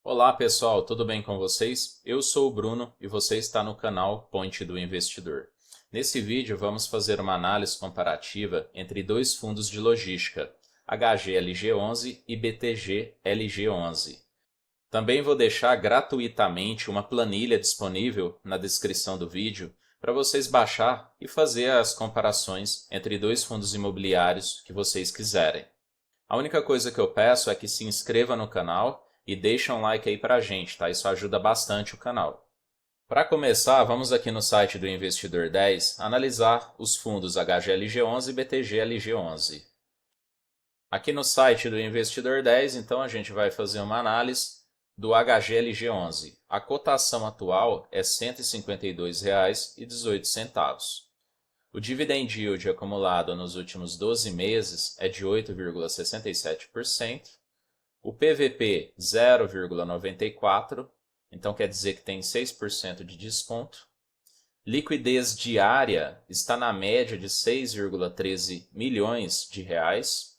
Olá pessoal, tudo bem com vocês? Eu sou o Bruno e você está no canal Ponte do Investidor. Nesse vídeo vamos fazer uma análise comparativa entre dois fundos de logística, HGLG11 e BTG-LG11. Também vou deixar gratuitamente uma planilha disponível na descrição do vídeo para vocês baixar e fazer as comparações entre dois fundos imobiliários que vocês quiserem. A única coisa que eu peço é que se inscreva no canal e deixe um like aí pra gente, tá? Isso ajuda bastante o canal. Para começar, vamos aqui no site do Investidor 10 analisar os fundos HGLG11 e BTG-LG11. Aqui no site do Investidor 10, então a gente vai fazer uma análise do HGLG11. A cotação atual é R$ 152,18. O dividend yield acumulado nos últimos 12 meses é de 8,67%. O PVP 0,94, então quer dizer que tem 6% de desconto. Liquidez diária está na média de 6,13 milhões de reais.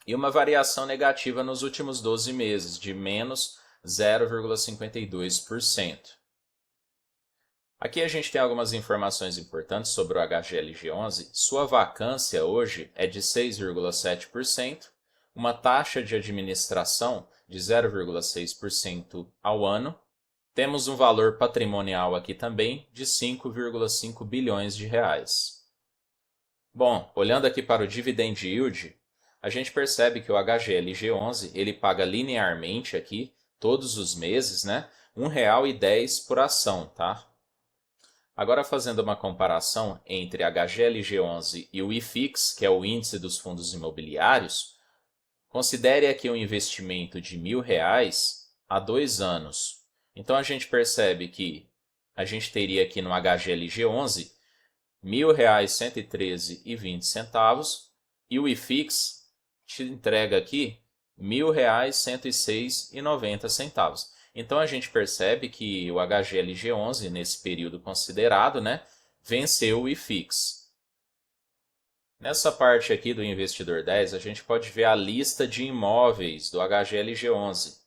E uma variação negativa nos últimos 12 meses de menos 0,52%. Aqui a gente tem algumas informações importantes sobre o HGLG11. Sua vacância hoje é de 6,7%, uma taxa de administração de 0,6% ao ano. Temos um valor patrimonial aqui também de 5,5 bilhões de reais. Bom, olhando aqui para o dividend yield, a gente percebe que o HGLG11 ele paga linearmente aqui todos os meses, né? R$ 1,10 por ação, tá? Agora, fazendo uma comparação entre a HGLG11 e o IFIX, que é o índice dos fundos imobiliários, considere aqui um investimento de R$ 1.000 há 2 anos. Então, a gente percebe que a gente teria aqui no HGLG11 R$ 1.113,20 e o IFIX te entrega aqui R$ 1.106,90. Então a gente percebe que o HGLG11, nesse período considerado, né, venceu o IFIX. Nessa parte aqui do Investidor 10, a gente pode ver a lista de imóveis do HGLG11.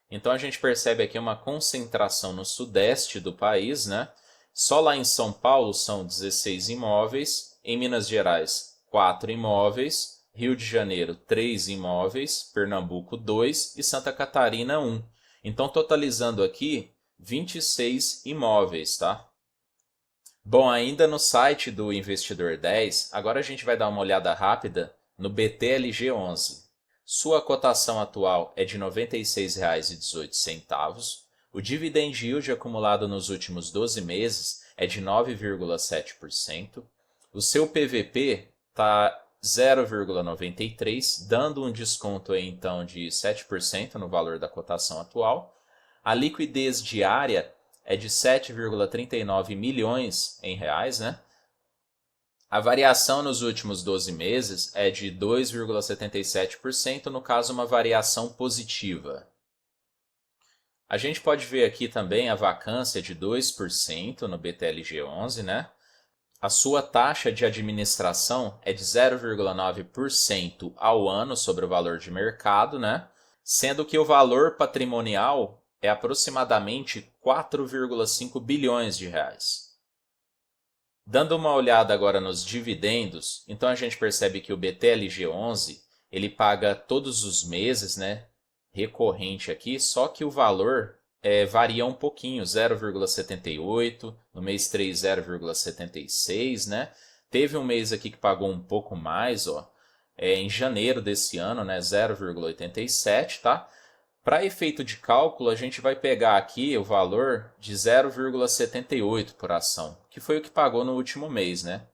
Então a gente percebe aqui uma concentração no sudeste do país, né? Só lá em São Paulo são 16 imóveis, em Minas Gerais 4 imóveis, Rio de Janeiro 3 imóveis, Pernambuco 2 e Santa Catarina 1. Então, totalizando aqui 26 imóveis, tá? Bom, ainda no site do Investidor 10, agora a gente vai dar uma olhada rápida no BTLG11. Sua cotação atual é de R$ 96,18. O dividend yield acumulado nos últimos 12 meses é de 9,7%. O seu PVP está 0,93, dando um desconto aí, então de 7% no valor da cotação atual. A liquidez diária é de 7,39 milhões em reais, né? A variação nos últimos 12 meses é de 2,77%, no caso uma variação positiva. A gente pode ver aqui também a vacância de 2% no BTLG11, né? A sua taxa de administração é de 0,9% ao ano sobre o valor de mercado, né? Sendo que o valor patrimonial é aproximadamente 4,5 bilhões de reais. Dando uma olhada agora nos dividendos, então a gente percebe que o BTLG11 ele paga todos os meses, né? Recorrente aqui, só que o valor varia um pouquinho, 0,78, no mês 3 0,76, né? Teve um mês aqui que pagou um pouco mais, ó, em janeiro desse ano, né, 0,87, tá? Para efeito de cálculo, a gente vai pegar aqui o valor de 0,78 por ação, que foi o que pagou no último mês, né?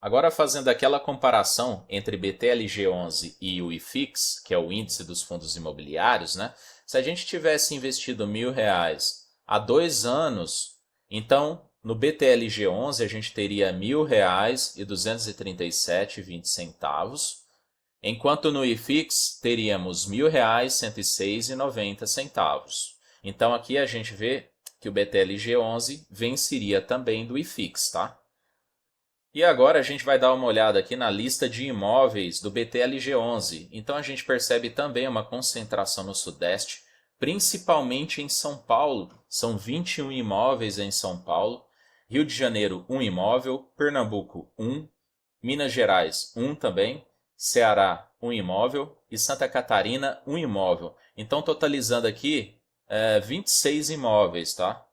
Agora, fazendo aquela comparação entre BTLG11 e o IFIX, que é o índice dos fundos imobiliários, né? Se a gente tivesse investido R$ 1.000 há 2 anos, então no BTLG11 a gente teria R$ 1.237,20, enquanto no IFIX teríamos R$ 1.106,90. Então aqui a gente vê que o BTLG11 venceria também do IFIX, tá? E agora a gente vai dar uma olhada aqui na lista de imóveis do BTLG11. Então a gente percebe também uma concentração no sudeste, principalmente em São Paulo. São 21 imóveis em São Paulo, Rio de Janeiro, 1 imóvel, Pernambuco, 1, Minas Gerais, 1 também, Ceará, 1 imóvel e Santa Catarina, 1 imóvel. Então, totalizando aqui, 26 imóveis, tá?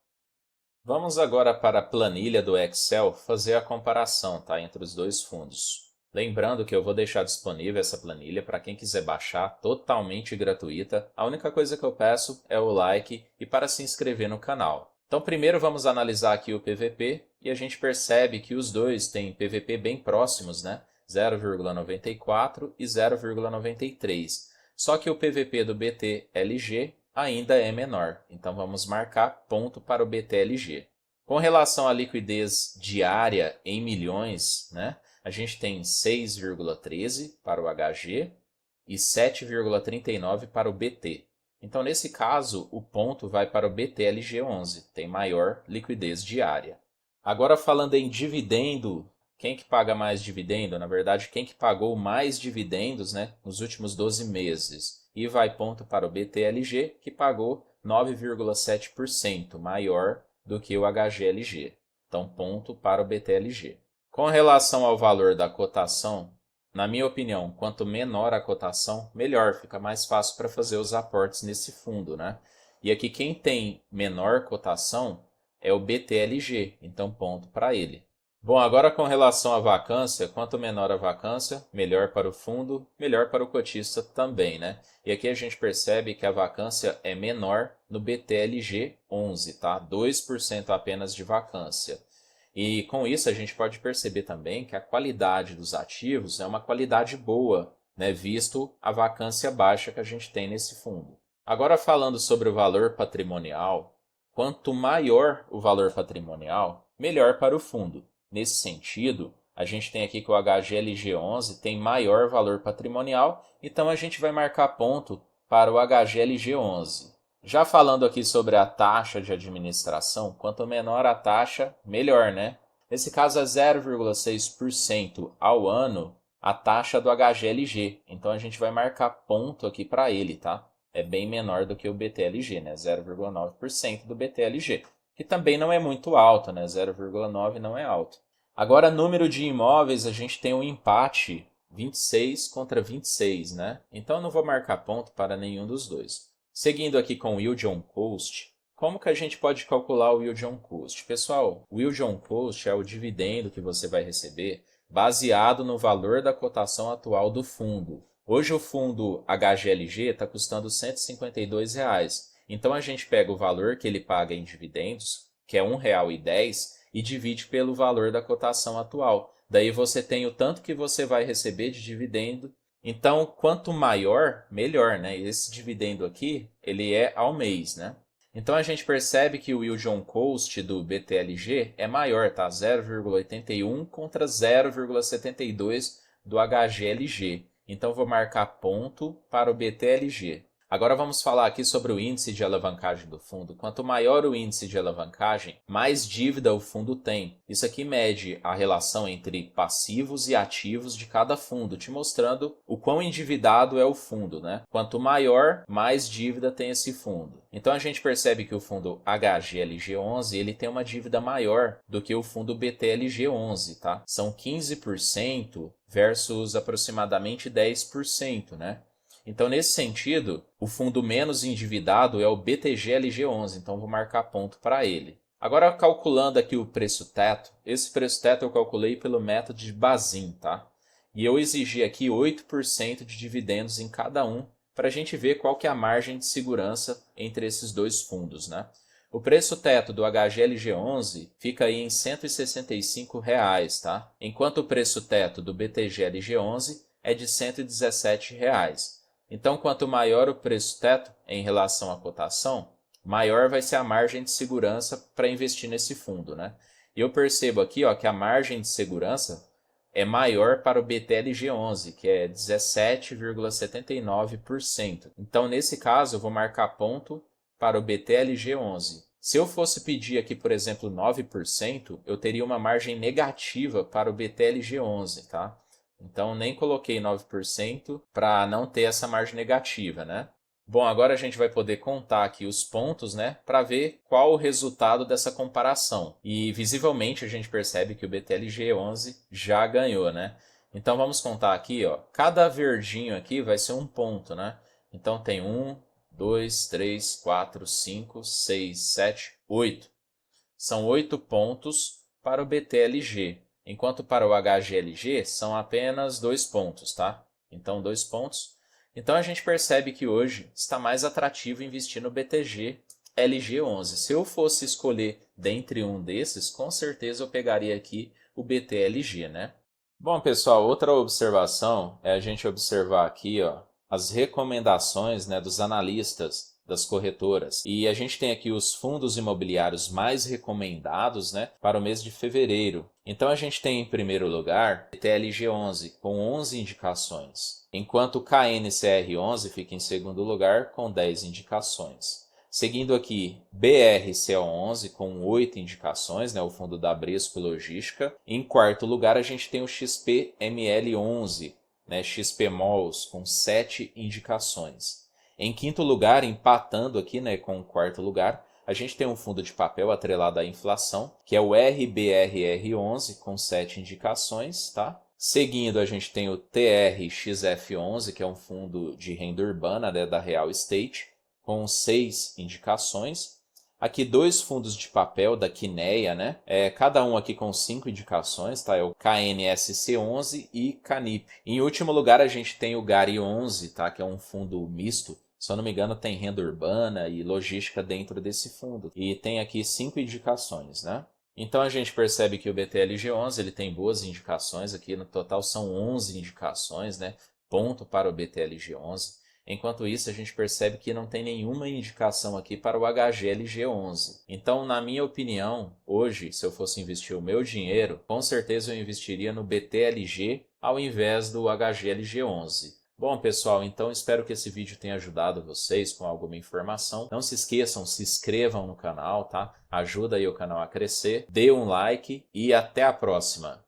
Vamos agora para a planilha do Excel fazer a comparação, tá, entre os dois fundos. Lembrando que eu vou deixar disponível essa planilha para quem quiser baixar, totalmente gratuita. A única coisa que eu peço é o like e para se inscrever no canal. Então primeiro vamos analisar aqui o PVP e a gente percebe que os dois têm PVP bem próximos, né? 0,94 e 0,93. Só que o PVP do BTLG ainda é menor, então vamos marcar ponto para o BTLG. Com relação à liquidez diária em milhões, né? A gente tem 6,13 para o HG e 7,39 para o BT. Então, nesse caso, o ponto vai para o BTLG11, tem maior liquidez diária. Agora, falando em dividendo, quem que paga mais dividendo? Na verdade, quem que pagou mais dividendos, né, nos últimos 12 meses? E vai ponto para o BTLG, que pagou 9,7%, maior do que o HGLG. Então, ponto para o BTLG. Com relação ao valor da cotação, na minha opinião, quanto menor a cotação, melhor, fica mais fácil para fazer os aportes nesse fundo, né? E aqui quem tem menor cotação é o BTLG, então ponto para ele. Bom, agora com relação à vacância, quanto menor a vacância, melhor para o fundo, melhor para o cotista também, né? E aqui a gente percebe que a vacância é menor no BTLG 11, tá? 2% apenas de vacância. E com isso a gente pode perceber também que a qualidade dos ativos é uma qualidade boa, né, visto a vacância baixa que a gente tem nesse fundo. Agora falando sobre o valor patrimonial, quanto maior o valor patrimonial, melhor para o fundo. Nesse sentido, a gente tem aqui que o HGLG11 tem maior valor patrimonial, então a gente vai marcar ponto para o HGLG11. Já falando aqui sobre a taxa de administração, quanto menor a taxa, melhor, né? Nesse caso é 0,6% ao ano a taxa do HGLG. Então a gente vai marcar ponto aqui para ele, tá? É bem menor do que o BTLG, né? 0,9% do BTLG, que também não é muito alto, né? 0,9 não é alto. Agora, número de imóveis, a gente tem um empate 26 contra 26, né? Então eu não vou marcar ponto para nenhum dos dois. Seguindo aqui com o Yield on Cost, como que a gente pode calcular o Yield on Cost? Pessoal, o Yield on Cost é o dividendo que você vai receber baseado no valor da cotação atual do fundo. Hoje o fundo HGLG está custando R$ 152. Então a gente pega o valor que ele paga em dividendos, que é R$ 1,10, e divide pelo valor da cotação atual. Daí você tem o tanto que você vai receber de dividendo. Então, quanto maior, melhor, né? Esse dividendo aqui, ele é ao mês, né? Então, a gente percebe que o yield on cost do BTLG é maior, tá? 0,81 contra 0,72 do HGLG. Então, vou marcar ponto para o BTLG. Agora vamos falar aqui sobre o índice de alavancagem do fundo. Quanto maior o índice de alavancagem, mais dívida o fundo tem. Isso aqui mede a relação entre passivos e ativos de cada fundo, te mostrando o quão endividado é o fundo, né? Quanto maior, mais dívida tem esse fundo. Então a gente percebe que o fundo HGLG11 ele tem uma dívida maior do que o fundo BTLG11, tá? São 15% versus aproximadamente 10%, né? Então, nesse sentido, o fundo menos endividado é o BTGLG11, então vou marcar ponto para ele. Agora, calculando aqui o preço-teto, esse preço-teto eu calculei pelo método de Bazin, tá? E eu exigi aqui 8% de dividendos em cada um, para a gente ver qual que é a margem de segurança entre esses dois fundos, né? O preço-teto do HGLG11 fica aí em R$ 165, tá? Enquanto o preço-teto do BTGLG11 é de R$ 117. Então, quanto maior o preço-teto em relação à cotação, maior vai ser a margem de segurança para investir nesse fundo, né? E eu percebo aqui, ó, que a margem de segurança é maior para o BTLG11, que é 17,79%. Então, nesse caso, eu vou marcar ponto para o BTLG11. Se eu fosse pedir aqui, por exemplo, 9%, eu teria uma margem negativa para o BTLG11, tá? Então, nem coloquei 9% para não ter essa margem negativa, né? Bom, agora a gente vai poder contar aqui os pontos, né, para ver qual o resultado dessa comparação. E visivelmente a gente percebe que o BTLG11 já ganhou, né? Então vamos contar aqui, ó. Cada verdinho aqui vai ser um ponto, né? Então tem 1, 2, 3, 4, 5, 6, 7, 8. São 8 pontos para o BTLG, enquanto para o HGLG são apenas 2 pontos, tá? Então 2 pontos. Então a gente percebe que hoje está mais atrativo investir no BTG LG11. Se eu fosse escolher dentre um desses, com certeza eu pegaria aqui o BTLG, né? Bom, pessoal, outra observação é a gente observar aqui, ó, as recomendações, né, dos analistas das corretoras. E a gente tem aqui os fundos imobiliários mais recomendados, né, para o mês de fevereiro. Então a gente tem em primeiro lugar TLG11 com 11 indicações, enquanto o KNCR11 fica em segundo lugar com 10 indicações. Seguindo aqui, BRCO11 com 8 indicações, né, o fundo da Bresco Logística. Em quarto lugar, a gente tem o XPML11, né, XPMOLs, com 7 indicações. Em quinto lugar, empatando aqui, né, com o quarto lugar, a gente tem um fundo de papel atrelado à inflação, que é o RBRR11, com 7 indicações, tá? Seguindo, a gente tem o TRXF11, que é um fundo de renda urbana, né, da Real Estate, com 6 indicações. Aqui 2 fundos de papel da Quineia, né? Cada um aqui com 5 indicações, tá? É o KNSC11 e Canip. Em último lugar, a gente tem o GARI11, tá? Que é um fundo misto. Se eu não me engano, tem renda urbana e logística dentro desse fundo. E tem aqui 5 indicações, né? Então a gente percebe que o BTLG11 ele tem boas indicações aqui. No total são 11 indicações, né? Ponto para o BTLG11. Enquanto isso, a gente percebe que não tem nenhuma indicação aqui para o HGLG11. Então, na minha opinião, hoje, se eu fosse investir o meu dinheiro, com certeza eu investiria no BTLG ao invés do HGLG11. Bom, pessoal, então espero que esse vídeo tenha ajudado vocês com alguma informação. Não se esqueçam, se inscrevam no canal, tá? Ajuda aí o canal a crescer. Dê um like e até a próxima!